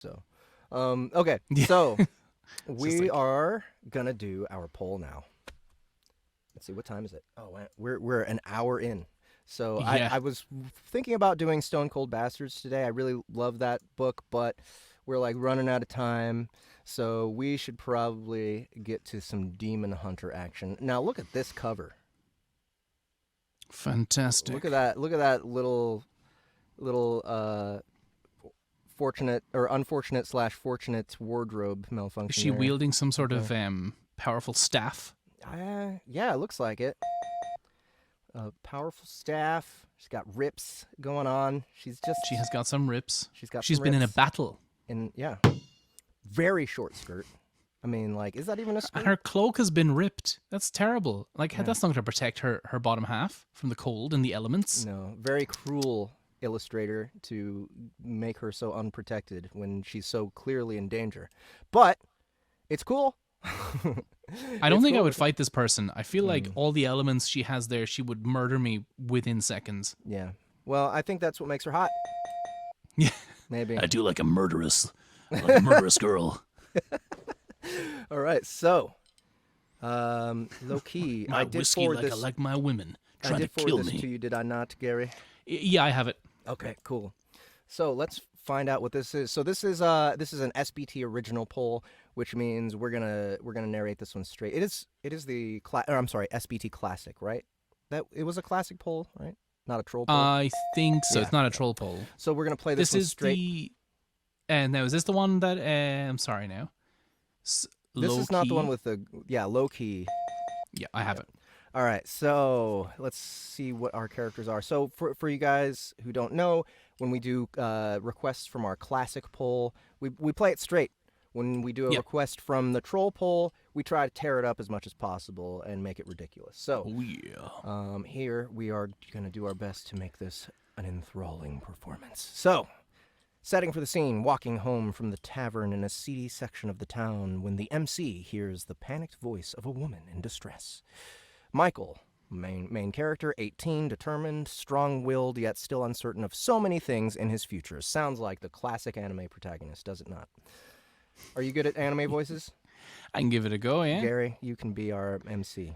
So, okay. Yeah. So It's just we like, are gonna do our poll now. Let's see, what time is it? Oh, we're an hour in. So I yeah. I was thinking about doing Stone Cold Bastards today. I really love that book, but we're like running out of time. So we should probably get to some Demon Hunter action. Now look at this cover. Look at Fantastic. that. Look at that little fortunate or unfortunate slash fortunate wardrobe Is malfunction she there. wielding some sort Okay. of powerful staff? Yeah, it looks like it. A powerful staff. She's got rips going on. She has got some rips. She's got She's some been in a rips. battle. And yeah, very short skirt. I mean, like, is that even a And skirt? her cloak has been ripped. That's terrible. Like, Yeah. that's not going to protect her bottom half from the cold and the elements. No, very cruel illustrator to make her so unprotected when she's so clearly in danger. But it's cool. I don't It's think I cool. would fight this person. I feel like Mm, all the elements she has there, she would murder me within seconds. yeah. Well, I think that's what makes her hot. Yeah. Maybe. I do like a murderous girl. All right. So, Low Key, My I did whiskey forward like this. I like my women. I Trying to did forward kill this me. to you, did I not, Gary? Yeah, I have it. Okay, cool. So let's find out what this is. So this is an SBT original poll, which means we're gonna narrate this one straight. It is the I'm sorry, SBT classic, right? That it was a classic poll, right? Not a troll poll. I think so. Yeah, It's not a yeah. troll poll. So we're gonna play this This one is straight. the. And now, is this the one that. I'm sorry now. This Low is not the one key? with the Low Key. Yeah, I have Yep. it. All right, so let's see what our characters are. So for you guys who don't know, when we do requests from our classic poll, we play it straight. When we do a Yep. request from the troll poll, we try to tear it up as much as possible and make it ridiculous. So Oh, yeah. here we are going to do our best to make this an enthralling performance. So, setting for the scene, walking home from the tavern in a seedy section of the town when the MC hears the panicked voice of a woman in distress. Michael, main character, 18, determined, strong-willed, yet still uncertain of so many things in his future. Sounds like the classic anime protagonist, does it not? Are you good at anime voices? I can give it a go, yeah? Gary, you can be our MC.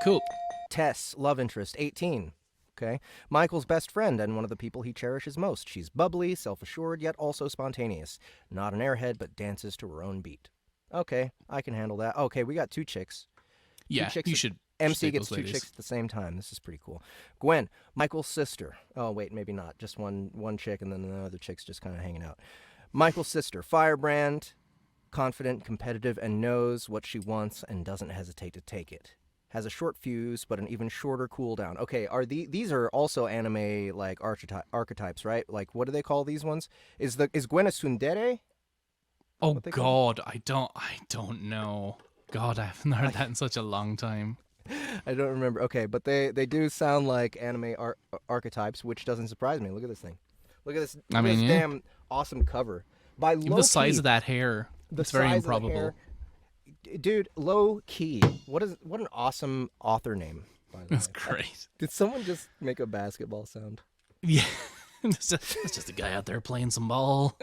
Cool. Tess, love interest, 18. Okay. Michael's best friend and one of the people he cherishes most. She's bubbly, self-assured, yet also spontaneous. Not an airhead, but dances to her own beat. Okay, I can handle that. Okay, we got two chicks. Yeah, chicks you at- should. MC take gets those two ladies. chicks at the same time. This is pretty cool. Gwen, Michael's sister. Oh wait, maybe not. Just one chick, and then the other chick's just kind of hanging out. Michael's sister, firebrand, confident, competitive, and knows what she wants and doesn't hesitate to take it. Has a short fuse, but an even shorter cooldown. Okay, these are also anime like archetypes, right? Like what do they call these ones? Is Gwen a tsundere? Oh What they call God, I don't know. God, I haven't heard that in such a long time. I don't remember. Okay, but they do sound like anime archetypes, which doesn't surprise me. Look at this thing. Look at this. I mean, yeah. Damn awesome cover by Even Low the size Key. of that hair, The it's very size of the improbable. hair. Dude, Low Key. What an awesome author name. By the That's way. great. Did someone just make a basketball sound? Yeah, it's just a guy out there playing some ball.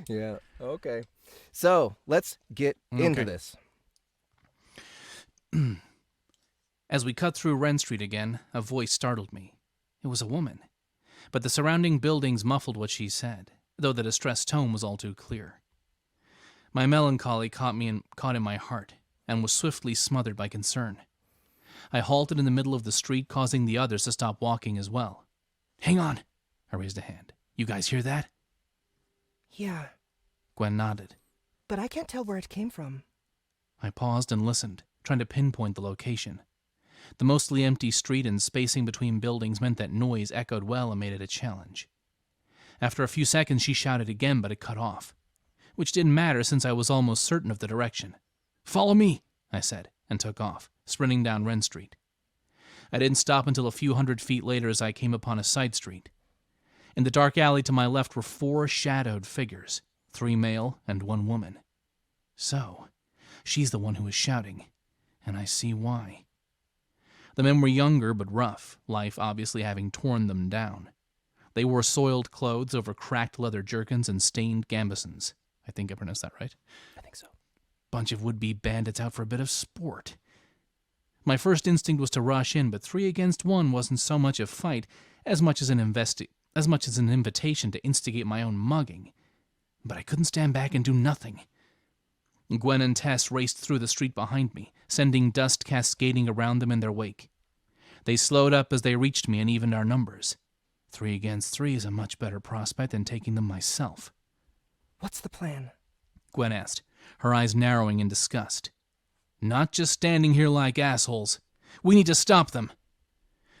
Yeah. Okay. So let's get into Okay. this. As we cut through Wren Street again, a voice startled me. It was a woman, but the surrounding buildings muffled what she said, though the distressed tone was all too clear. My melancholy caught in my heart, and was swiftly smothered by concern. I halted in the middle of the street, causing the others to stop walking as well. Hang on! I raised a hand. You guys hear that? Yeah, Gwen nodded. but I can't tell where it came from. I paused and listened, trying to pinpoint the location. The mostly empty street and spacing between buildings meant that noise echoed well and made it a challenge. After a few seconds, she shouted again, but it cut off, which didn't matter since I was almost certain of the direction. Follow me, I said, and took off, sprinting down Wren Street. I didn't stop until a few hundred feet later as I came upon a side street. In the dark alley to my left were 4 shadowed figures, 3 male and 1 woman. So, she's the one who was shouting, and I see why. The men were younger but rough, life obviously having torn them down. They wore soiled clothes over cracked leather jerkins and stained gambesons. I think I pronounced that right. I think so. Bunch of would-be bandits out for a bit of sport. My first instinct was to rush in, but 3 against 1 wasn't so much a fight as much as an invitation to instigate my own mugging. But I couldn't stand back and do nothing. Gwen and Tess raced through the street behind me, sending dust cascading around them in their wake. They slowed up as they reached me and evened our numbers. 3 against 3 is a much better prospect than taking them myself. What's the plan? Gwen asked, her eyes narrowing in disgust. Not just standing here like assholes. We need to stop them.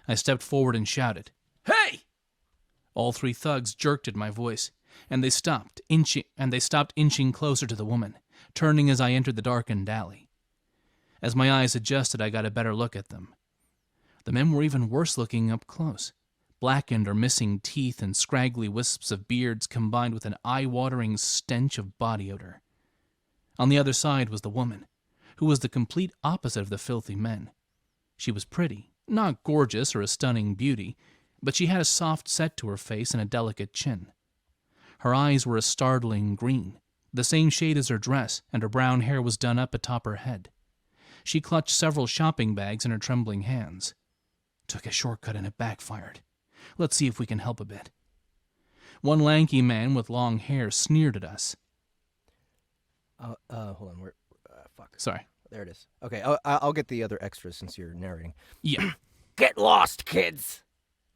I stepped forward and shouted, "Hey!" All 3 thugs jerked at my voice, and they stopped inching closer to the woman, turning as I entered the darkened alley. As my eyes adjusted, I got a better look at them. The men were even worse looking up close. Blackened or missing teeth and scraggly wisps of beards combined with an eye-watering stench of body odor. On the other side was the woman, who was the complete opposite of the filthy men. She was pretty, not gorgeous or a stunning beauty, but she had a soft set to her face and a delicate chin. Her eyes were a startling green, the same shade as her dress, and her brown hair was done up atop her head. She clutched several shopping bags in her trembling hands. Took a shortcut and it backfired. Let's see if we can help a bit. One lanky man with long hair sneered at us. Hold on. Fuck. Sorry. There it is. Okay, I'll get the other extras since you're narrating. Yeah. Get lost, kids!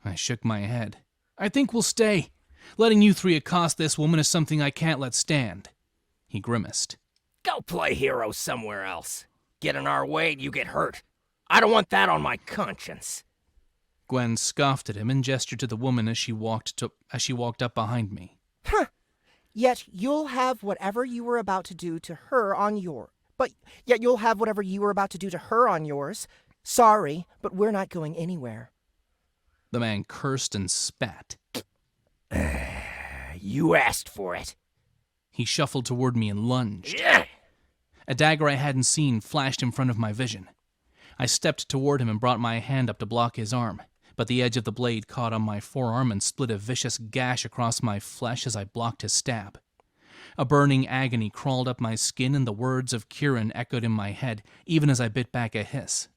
I shook my head. I think we'll stay. Letting you 3 accost this woman is something I can't let stand. He grimaced. Go play hero somewhere else. Get in our way and you get hurt. I don't want that on my conscience. Gwen scoffed at him and gestured to the woman as she walked up behind me. Huh. Yet you'll have whatever you were about to do to her on yours. Sorry, but we're not going anywhere. The man cursed and spat. You asked for it. He shuffled toward me and lunged. A dagger I hadn't seen flashed in front of my vision. I stepped toward him and brought my hand up to block his arm, but the edge of the blade caught on my forearm and split a vicious gash across my flesh as I blocked his stab. A burning agony crawled up my skin and the words of Kieran echoed in my head, even as I bit back a hiss.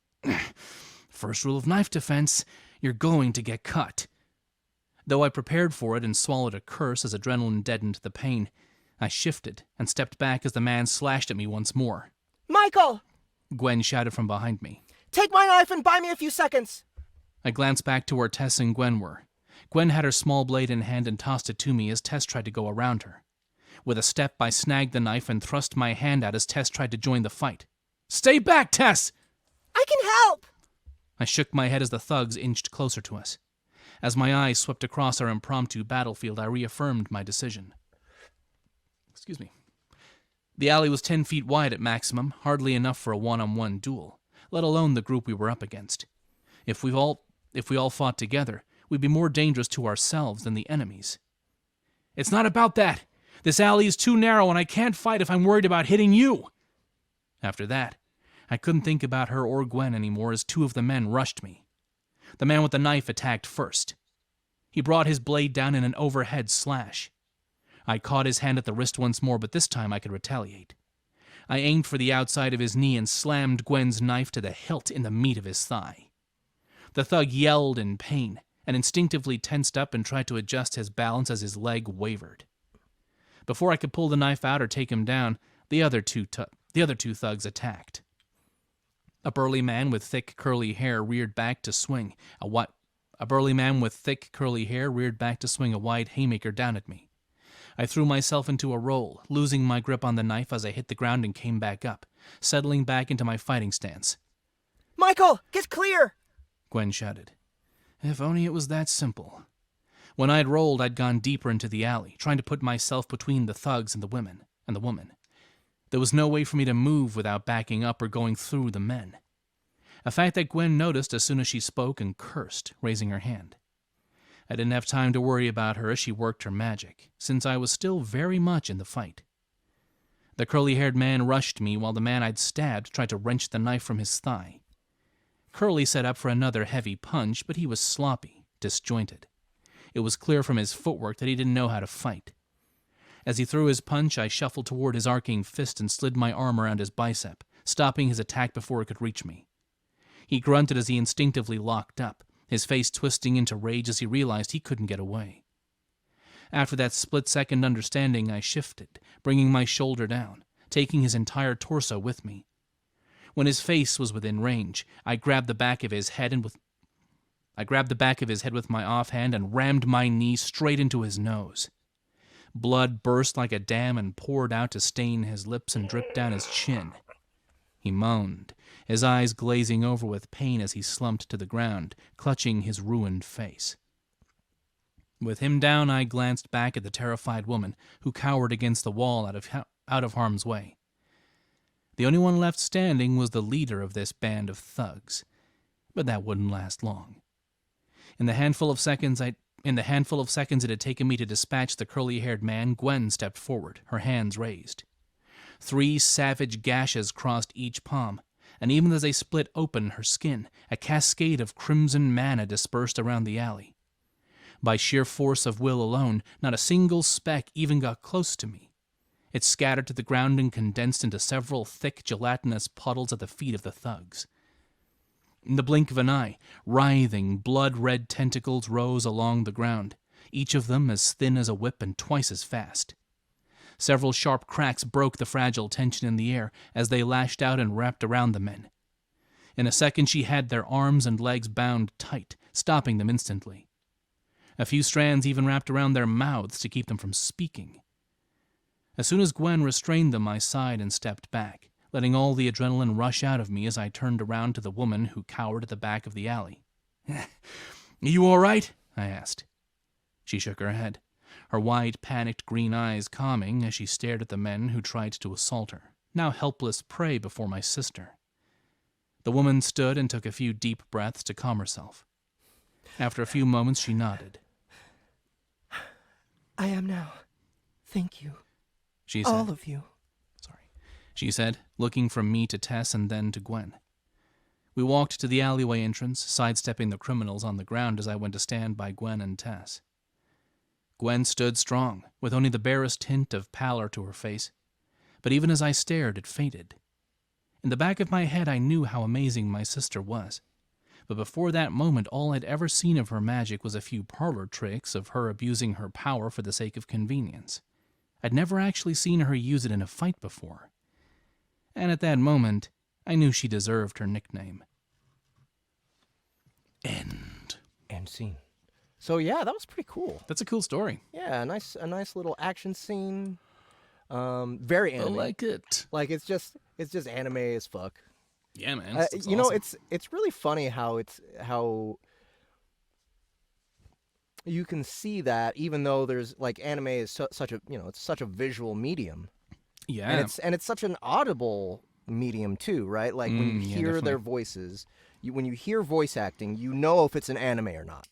First rule of knife defense, you're going to get cut. Though I prepared for it and swallowed a curse as adrenaline deadened the pain, I shifted and stepped back as the man slashed at me once more. Michael! Gwen shouted from behind me. Take my knife and buy me a few seconds. I glanced back to where Tess and Gwen were. Gwen had her small blade in hand and tossed it to me as Tess tried to go around her. With a step, I snagged the knife and thrust my hand out as Tess tried to join the fight. Stay back, Tess! I can help! I shook my head as the thugs inched closer to us. As my eyes swept across our impromptu battlefield, I reaffirmed my decision. Excuse me. The alley was 10 feet wide at maximum, hardly enough for a one-on-one duel, let alone the group we were up against. If we all fought together, we'd be more dangerous to ourselves than the enemies. It's not about that. This alley is too narrow and I can't fight if I'm worried about hitting you. After that, I couldn't think about her or Gwen anymore as 2 of the men rushed me. The man with the knife attacked first. He brought his blade down in an overhead slash. I caught his hand at the wrist once more, but this time I could retaliate. I aimed for the outside of his knee and slammed Gwen's knife to the hilt in the meat of his thigh. The thug yelled in pain and instinctively tensed up and tried to adjust his balance as his leg wavered. Before I could pull the knife out or take him down, the other two thugs attacked. A burly man with thick curly hair reared back to swing a wide haymaker down at me. I threw myself into a roll, losing my grip on the knife as I hit the ground and came back up, settling back into my fighting stance. Michael, get clear! Gwen shouted. If only it was that simple. When I'd rolled, I'd gone deeper into the alley, trying to put myself between the thugs and the woman. There was no way for me to move without backing up or going through the men. A fact that Gwen noticed as soon as she spoke and cursed, raising her hand. I didn't have time to worry about her as she worked her magic, since I was still very much in the fight. The curly-haired man rushed me while the man I'd stabbed tried to wrench the knife from his thigh. Curly set up for another heavy punch, but he was sloppy, disjointed. It was clear from his footwork that he didn't know how to fight. As he threw his punch, I shuffled toward his arcing fist and slid my arm around his bicep, stopping his attack before it could reach me. He grunted as he instinctively locked up, his face twisting into rage as he realized he couldn't get away. After that split-second understanding, I shifted, bringing my shoulder down, taking his entire torso with me. When his face was within range, I grabbed the back of his head with my offhand and rammed my knee straight into his nose. Blood burst like a dam and poured out to stain his lips and drip down his chin. He moaned, his eyes glazing over with pain as he slumped to the ground, clutching his ruined face. With him down, I glanced back at the terrified woman, who cowered against the wall out of harm's way. The only one left standing was the leader of this band of thugs, but that wouldn't last long. In the handful of seconds it had taken me to dispatch the curly-haired man, Gwen stepped forward, her hands raised. 3 savage gashes crossed each palm, and even as they split open her skin, a cascade of crimson mana dispersed around the alley. By sheer force of will alone, not a single speck even got close to me. It scattered to the ground and condensed into several thick, gelatinous puddles at the feet of the thugs. In the blink of an eye, writhing, blood-red tentacles rose along the ground, each of them as thin as a whip and twice as fast. Several sharp cracks broke the fragile tension in the air as they lashed out and wrapped around the men. In a second, she had their arms and legs bound tight, stopping them instantly. A few strands even wrapped around their mouths to keep them from speaking. As soon as Gwen restrained them, I sighed and stepped back, letting all the adrenaline rush out of me as I turned around to the woman who cowered at the back of the alley. "You all right?" I asked. She shook her head, her wide, panicked green eyes calming as she stared at the men who tried to assault her, now helpless prey before my sister. The woman stood and took a few deep breaths to calm herself. After a few moments, she nodded. I am now. Thank you. She said. All of you. She said, looking from me to Tess and then to Gwen. We walked to the alleyway entrance, sidestepping the criminals on the ground as I went to stand by Gwen and Tess. Gwen stood strong, with only the barest hint of pallor to her face, but even as I stared, it faded. In the back of my head, I knew how amazing my sister was, but before that moment, all I'd ever seen of her magic was a few parlor tricks of her abusing her power for the sake of convenience. I'd never actually seen her use it in a fight before. And at that moment, I knew she deserved her nickname. End scene. So yeah, that was pretty cool. That's a cool story. Yeah, a nice little action scene. Very anime. I like it. Like it's just anime as fuck. Yeah, man. You know, awesome. it's really funny how you can see that even though there's like anime is such a it's such a visual medium. Yeah, and it's such an audible medium too, right? Like when you hear their voices, when you hear voice acting, you know if it's an anime or not.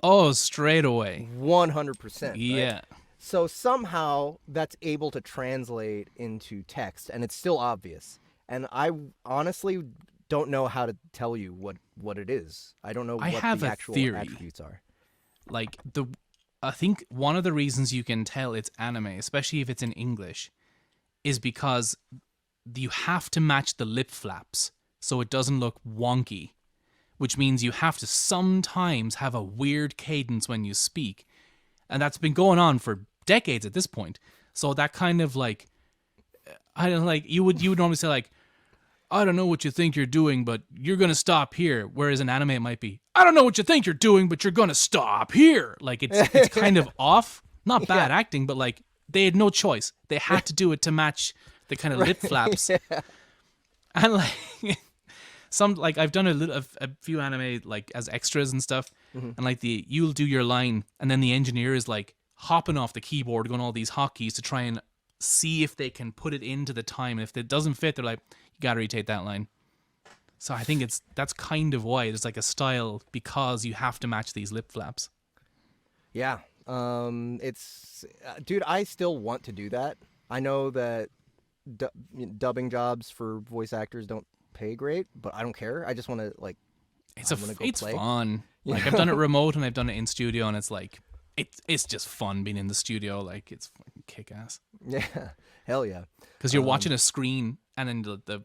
Oh, straight away. 100%. Yeah. Right? So somehow that's able to translate into text, and it's still obvious. And I honestly don't know how to tell you what it is. I don't know what the actual attributes are. Like I think one of the reasons you can tell it's anime, especially if it's in English, is because you have to match the lip flaps so it doesn't look wonky, which means you have to sometimes have a weird cadence when you speak. And that's been going on for decades at this point. So that kind of like, you would normally say like, I don't know what you think you're doing, but you're going to stop here. Whereas in anime, it might be, I don't know what you think you're doing, but you're going to stop here. Like it's kind of off. Not bad acting, but like they had no choice. They had to do it to match the kind of lip flaps. Yeah. And like I've done a few anime like as extras and stuff, and like you'll do your line, and then the engineer is like hopping off the keyboard, going all these hotkeys to try and see if they can put it into the time. And if it doesn't fit, they're like, you got to retake that line. So I think that's kind of why there's like a style, because you have to match these lip flaps. Yeah. It's dude, I still want to do that. I know that dubbing jobs for voice actors don't pay great, but I don't care. I just want to like it's fun. Like I've done it remote and I've done it in studio, and it's like it's just fun being in the studio. Like, it's fucking kick-ass. Yeah, hell yeah. Because you're watching a screen, and then the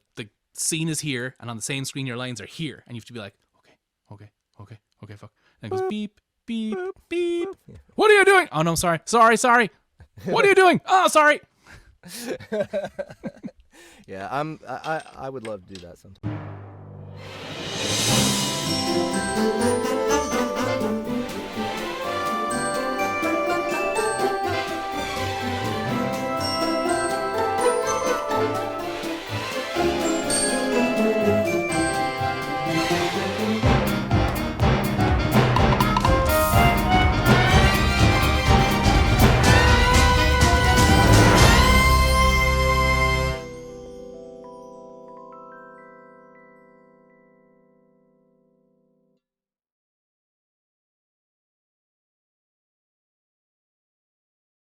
scene is here, and on the same screen your lines are here, and you have to be like, okay, fuck. And it goes beep, beep, beep. Yeah. What are you doing? Oh no, sorry. What are you doing? Oh, sorry. Yeah, I would love to do that sometime.